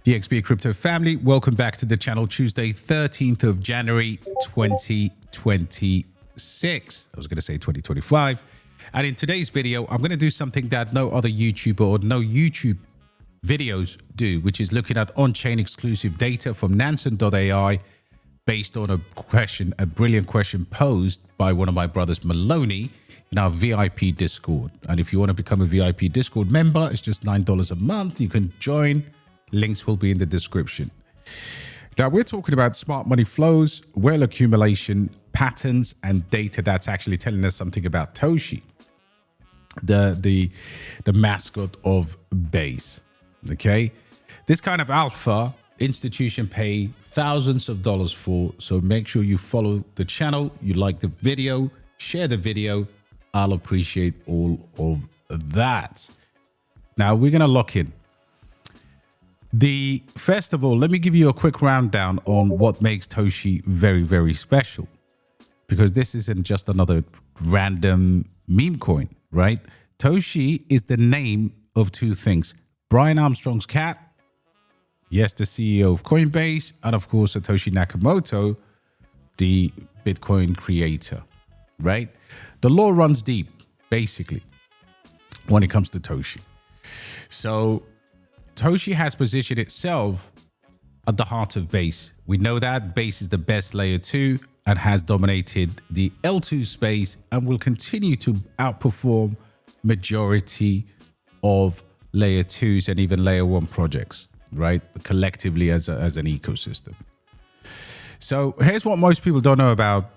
EXP Crypto family, welcome back to the channel. Tuesday, 13th of January, 2026. I was going to say 2025. And in today's video, I'm going to do something that no other YouTuber or no YouTube videos do, which is looking at on-chain exclusive data from Nansen.ai based on a brilliant question posed by one of my brothers, Maloney, in our VIP Discord. And if you want to become a VIP Discord member, it's just $9 a month. You can join. Links will be in the description. Now, we're talking about smart money flows, whale accumulation, patterns, and data that's actually telling us something about Toshi, the mascot of Base. Okay, this kind of alpha institution pay thousands of dollars for, so make sure you follow the channel, you like the video, share the video. I'll appreciate all of that. Now we're gonna lock in. First of all, let me give you a quick rundown on what makes Toshi very, very special, because this isn't just another random meme coin, right? Toshi is the name of two things: Brian Armstrong's cat, yes, the CEO of Coinbase, and of course Satoshi Nakamoto, the Bitcoin creator, right? The law runs deep, basically, when it comes to Toshi. So Toshi has positioned itself at the heart of Base. We know that Base is the best layer 2 and has dominated the L2 space and will continue to outperform majority of layer 2s and even layer 1 projects, right? Collectively as an ecosystem. So here's what most people don't know about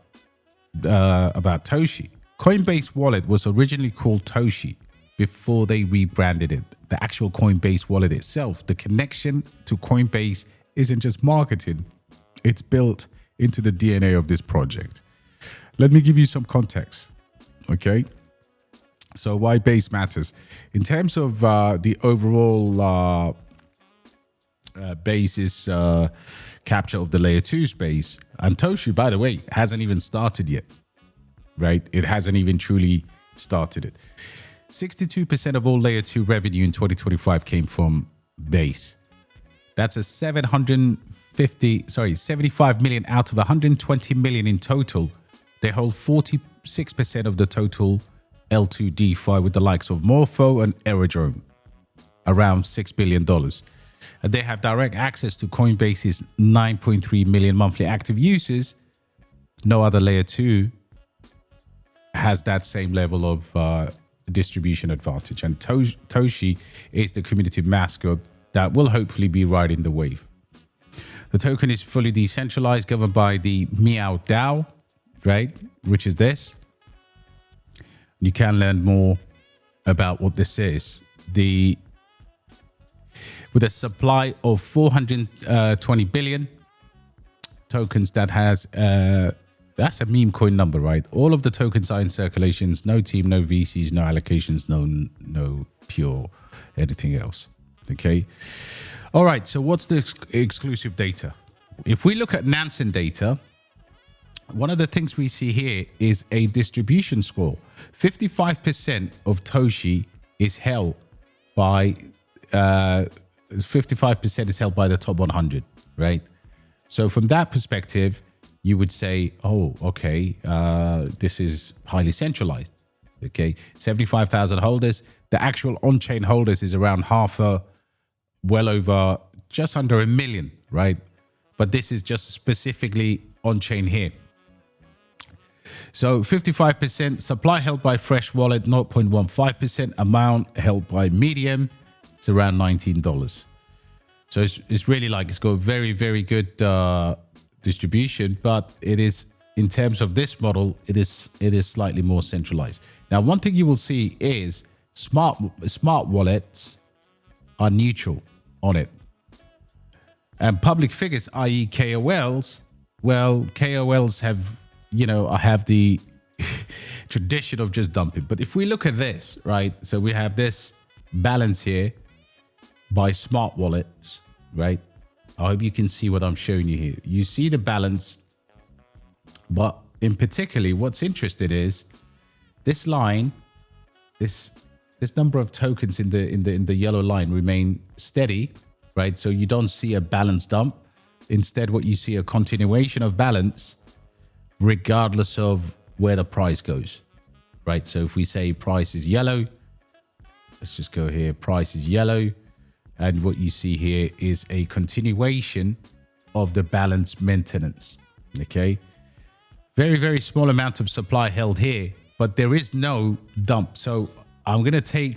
Toshi. Coinbase wallet was originally called Toshi before they rebranded it. The actual Coinbase wallet itself, the connection to Coinbase isn't just marketing, it's built into the DNA of this project. Let me give you some context, okay? So why Base matters. In terms of the overall Base's capture of the layer 2 space, and Toshi, by the way, hasn't even started yet, right? It hasn't even truly started it. 62% of all layer 2 revenue in 2025 came from Base. That's a 75 million out of 120 million in total. They hold 46% of the total L2 DeFi with the likes of Morpho and Aerodrome, around $6 billion. And they have direct access to Coinbase's 9.3 million monthly active users. No other layer 2 has that same level of distribution advantage. And Toshi is the community mascot that will hopefully be riding the wave. The token is fully decentralized, governed by the Meow DAO, right? Which is this. You can learn more about what this is. With a supply of 420 billion tokens, that has that's a meme coin number, right? All of the tokens are in circulations, no team, no VCs, no allocations, no pure anything else. Okay. All right. So what's the exclusive data? If we look at Nansen data, one of the things we see here is a distribution score. 55% of Toshi is held by 55% is held by the top 100, right? So from that perspective, you would say, oh, okay, this is highly centralized. Okay, 75,000 holders. The actual on-chain holders is around well over, just under 1 million, right? But this is just specifically on-chain here. So 55% supply held by Fresh Wallet, 0.15%. Amount held by Medium, it's around $19. So it's really like, it's got very, very good distribution, but it is, in terms of this model, it is slightly more centralized. Now, one thing you will see is smart wallets are neutral on it. And public figures, i.e. KOLs, well, KOLs have the tradition of just dumping. But if we look at this, right? So we have this balance here by smart wallets, right? I hope you can see what I'm showing you here. You see the balance, but in particularly, what's interesting is this line, this number of tokens in the yellow line remain steady right? So you don't see a balance dump. Instead, what you see a continuation of balance regardless of where the price goes, right? So if we say price is yellow, let's just go here, price is yellow. And what you see here is a continuation of the balance maintenance, okay? Very, very small amount of supply held here, but there is no dump. So I'm going to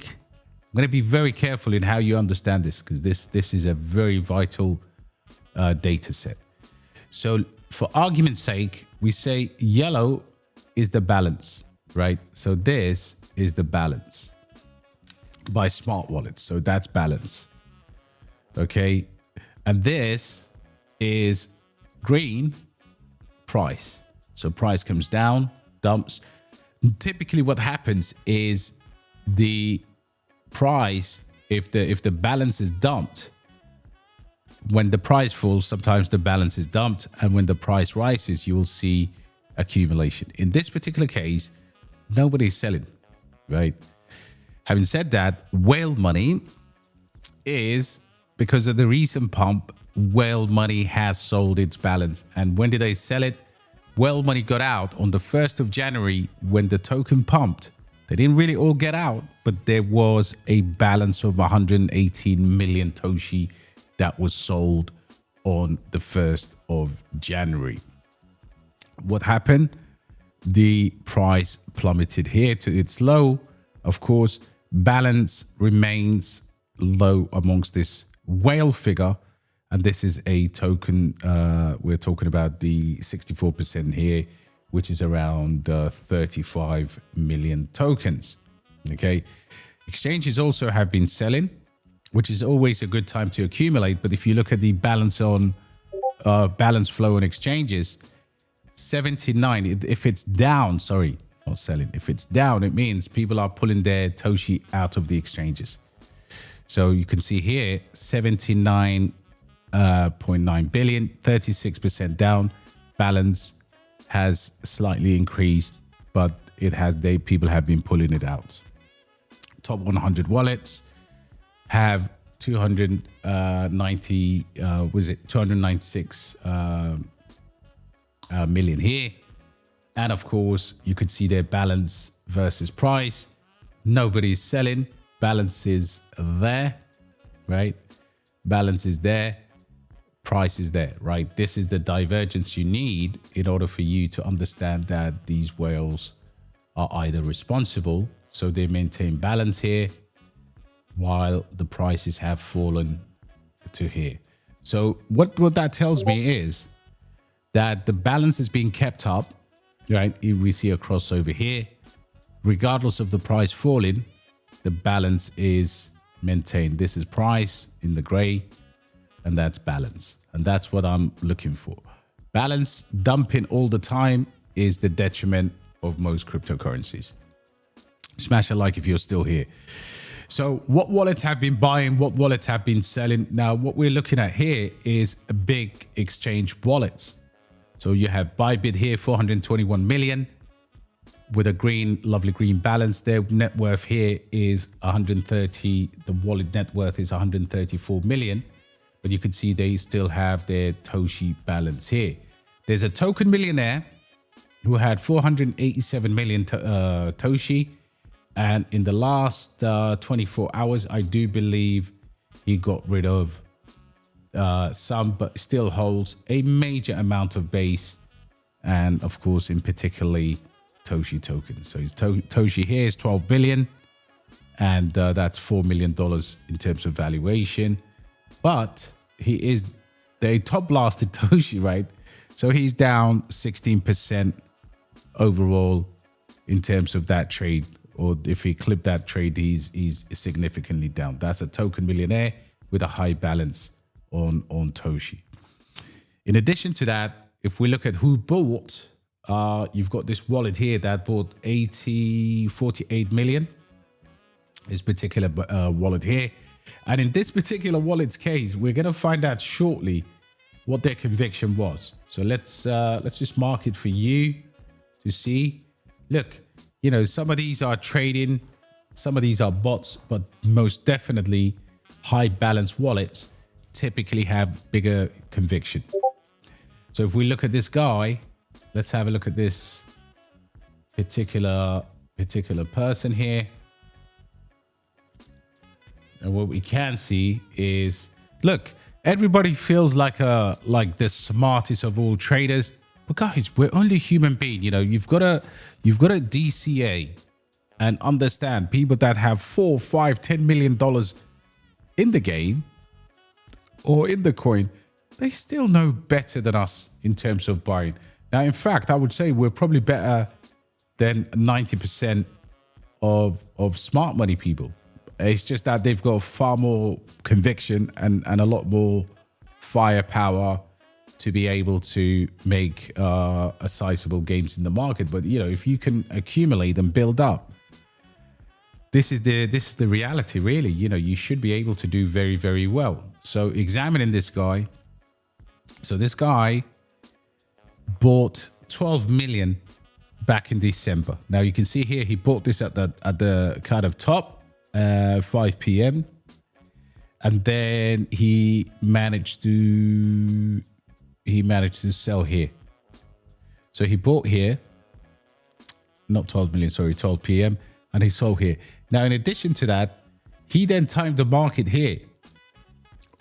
be very careful in how you understand this, because this is a very vital data set. So for argument's sake, we say yellow is the balance, right? So this is the balance by smart wallets. So that's balance. Okay. And this is green, price. So price comes down, dumps. Typically what happens is the price, if the balance is dumped, when the price falls, sometimes the balance is dumped. And when the price rises, you will see accumulation. In this particular case, nobody's selling, right? Having said that, whale money is, because of the recent pump, whale money has sold its balance. And when did they sell it? Whale money got out on the 1st of January when the token pumped. They didn't really all get out, but there was a balance of 118 million Toshi that was sold on the 1st of January. What happened? The price plummeted here to its low. Of course, balance remains low amongst this whale figure. And this is a token. We're talking about the 64% here, which is around 35 million tokens. Okay. Exchanges also have been selling, which is always a good time to accumulate. But if you look at the balance on balance flow on exchanges, 79, if it's down, sorry, not selling. If it's down, it means people are pulling their Toshi out of the exchanges. So you can see here, 79.9 billion, 36% down. Balance has slightly increased, but people have been pulling it out. Top 100 wallets have 296 million here. And of course, you could see their balance versus price. Nobody's selling. Balance is there, right? Balance is there. Price is there, right? This is the divergence you need in order for you to understand that these whales are either responsible, so they maintain balance here, while the prices have fallen to here. So what that tells me is that the balance is being kept up, right? We see a crossover here. Regardless of the price falling, the balance is maintained. This is price in the gray, and that's balance. And that's what I'm looking for. Balance dumping all the time is the detriment of most cryptocurrencies. Smash a like if you're still here. So what wallets have been buying? What wallets have been selling? Now, what we're looking at here is a big exchange wallets. So you have Bybit here, 421 million with a green, lovely green balance. Their net worth here is 130. The wallet net worth is 134 million. But you can see they still have their Toshi balance here. There's a token millionaire who had 487 million Toshi. And in the last 24 hours, I do believe he got rid of some, but still holds a major amount of base. And of course, in particularly Toshi tokens. So his Toshi here is 12 billion. And that's $4 million in terms of valuation. But they top blasted Toshi, right? So he's down 16% overall in terms of that trade. Or if he clipped that trade, he's significantly down. That's a token millionaire with a high balance on Toshi. In addition to that, if we look at who bought, you've got this wallet here that bought 48 million. This particular wallet here. And in this particular wallet's case, we're going to find out shortly what their conviction was. So let's just mark it for you to see. Look, you know, some of these are trading, some of these are bots, but most definitely high balance wallets typically have bigger conviction. So if we look at this guy, let's have a look at this particular person here. And what we can see is, look, everybody feels like the smartest of all traders, but guys, we're only human beings. You know, you've got a DCA and understand people that have $4, $5, $10 million in the game or in the coin, they still know better than us in terms of buying. Now, in fact, I would say we're probably better than 90% of smart money people. It's just that they've got far more conviction and a lot more firepower to be able to make a sizable gains in the market. But, you know, if you can accumulate and build up, this is the reality, really. You know, you should be able to do very, very well. So examining this guy. So this guy bought 12 million back in December. Now you can see here he bought this at the kind of top, 5 p.m. and then he managed to sell here. So he bought here, not 12 million, sorry, 12 p.m. and he sold here. Now in addition to that, he then timed the market here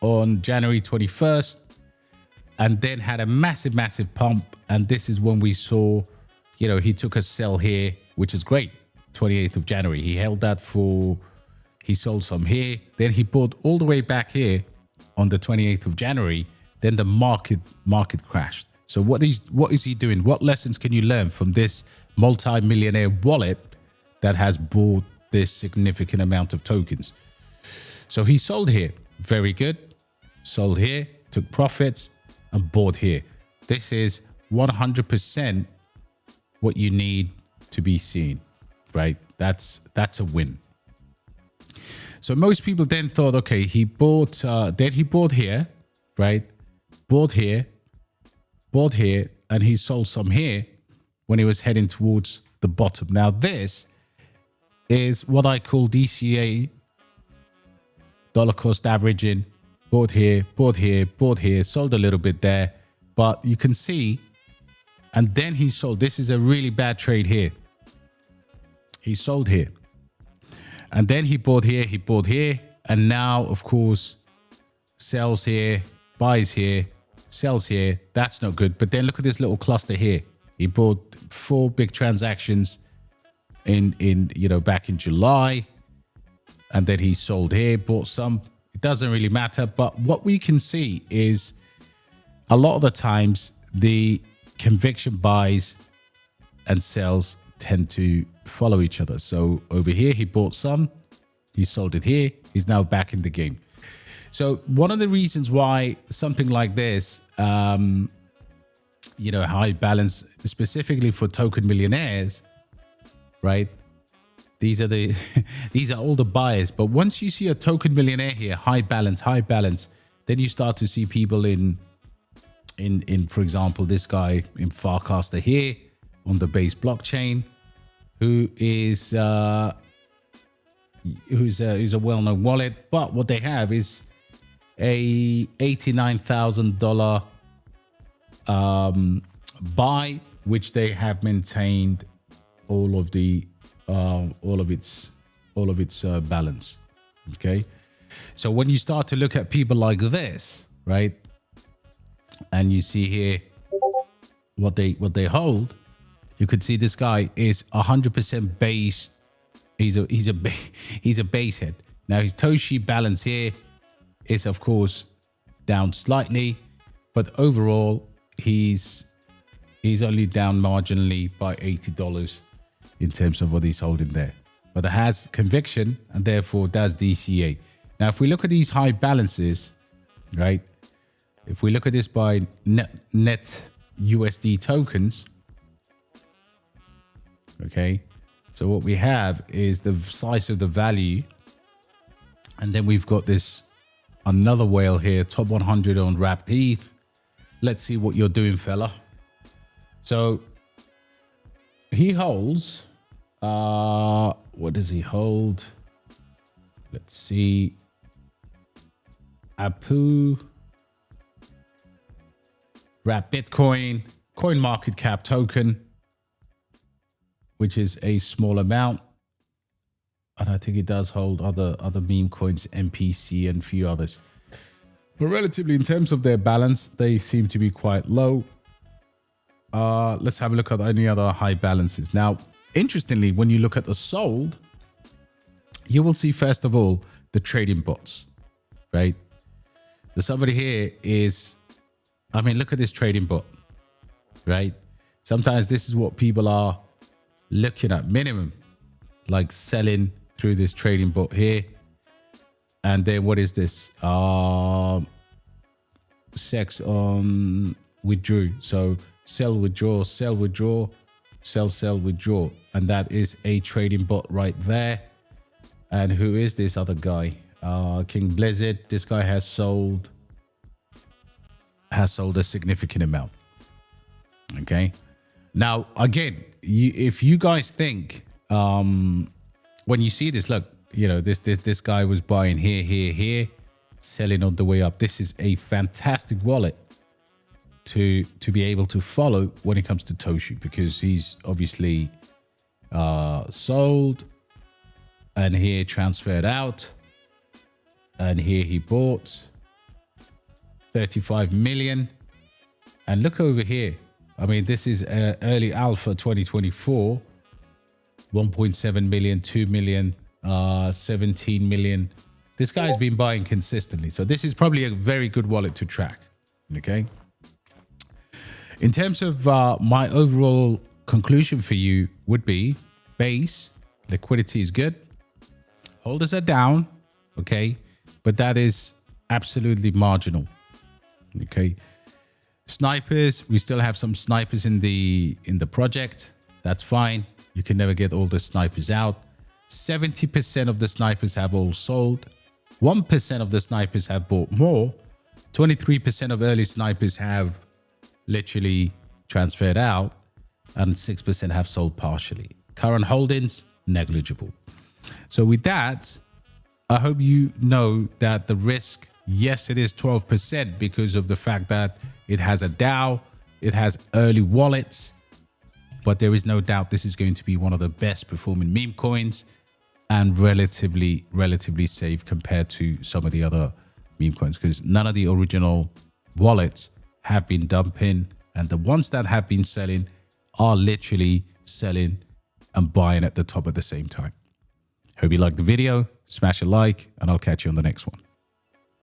on January 21st. And then had a massive pump. And this is when we saw, you know, he took a sell here, which is great. 28th of January. He held that he sold some here. Then he bought all the way back here on the 28th of January. Then the market crashed. So what is he doing? What lessons can you learn from this multi-millionaire wallet that has bought this significant amount of tokens? So he sold here. Very good. Sold here, took profits, and bought here. This is 100% what you need to be seen, right? That's a win. So most people then thought, okay, he bought here, right? Bought here, and he sold some here when he was heading towards the bottom. Now this is what I call DCA, dollar cost averaging. Bought here, sold a little bit there, but you can see, and then he sold. This is a really bad trade here. He sold here, and then he bought here, and now, of course, sells here, buys here, sells here. That's not good. But then look at this little cluster here. He bought 4 big transactions in back in July, and then he sold here, bought some. It doesn't really matter, but what we can see is a lot of the times the conviction buys and sells tend to follow each other. So over here, he bought some, he sold it here, he's now back in the game. So one of the reasons why something like this, high balance, specifically for token millionaires, right? These are all the buyers. But once you see a token millionaire here, high balance, then you start to see people in for example, this guy in Farcaster here on the base blockchain, who's a well-known wallet. But what they have is a $89,000 buy, which they have maintained all of its balance. Okay, so when you start to look at people like this, right, and you see here what they hold, you could see this guy is 100% based. He's a base head. Now his Toshi balance here is of course down slightly, but overall he's only down marginally by $80 in terms of what he's holding there. But it has conviction and therefore does DCA. Now, if we look at these high balances, right? If we look at this by net USD tokens, okay? So what we have is the size of the value. And then we've got this another whale here, top 100 on wrapped ETH. Let's see what you're doing, fella. So he holds, what does he hold? Let's see. Apu, Wrap Bitcoin, Coin Market Cap token, which is a small amount. And I think it does hold other meme coins, MPC and a few others. But relatively, in terms of their balance, they seem to be quite low. Let's have a look at any other high balances. Now, interestingly, when you look at the sold, you will see, first of all, the trading bots, right? So somebody here is, I mean, look at this trading bot, right? Sometimes this is what people are looking at, minimum, like selling through this trading bot here. And then what is this? Sex on withdrew. So sell, withdraw, sell, withdraw, sell, sell, withdraw. And that is a trading bot right there. And who is this other guy? King Blizzard. This guy has sold a significant amount. Okay. Now, again, if you guys think, when you see this, look, you know, this guy was buying here, selling on the way up. This is a fantastic wallet to be able to follow when it comes to Toshi, because he's obviously sold, and here transferred out, and here he bought 35 million. And look over here. I mean, this is early alpha 2024, 1.7 million, 2 million, 17 million. This guy's been buying consistently. So this is probably a very good wallet to track. Okay. In terms of my overall conclusion for you would be base liquidity is good. Holders are down. Okay. But that is absolutely marginal. Okay. Snipers, we still have some snipers in the project. That's fine. You can never get all the snipers out. 70% of the snipers have all sold. 1% of the snipers have bought more. 23% of early snipers have literally transferred out, and 6% have sold partially. Current holdings, negligible. So with that, I hope you know that the risk, yes, it is 12% because of the fact that it has a DAO, it has early wallets, but there is no doubt this is going to be one of the best performing meme coins and relatively safe compared to some of the other meme coins, because none of the original wallets have been dumping, and the ones that have been selling are literally selling and buying at the top at the same time. Hope you liked the video. Smash a like, and I'll catch you on the next one.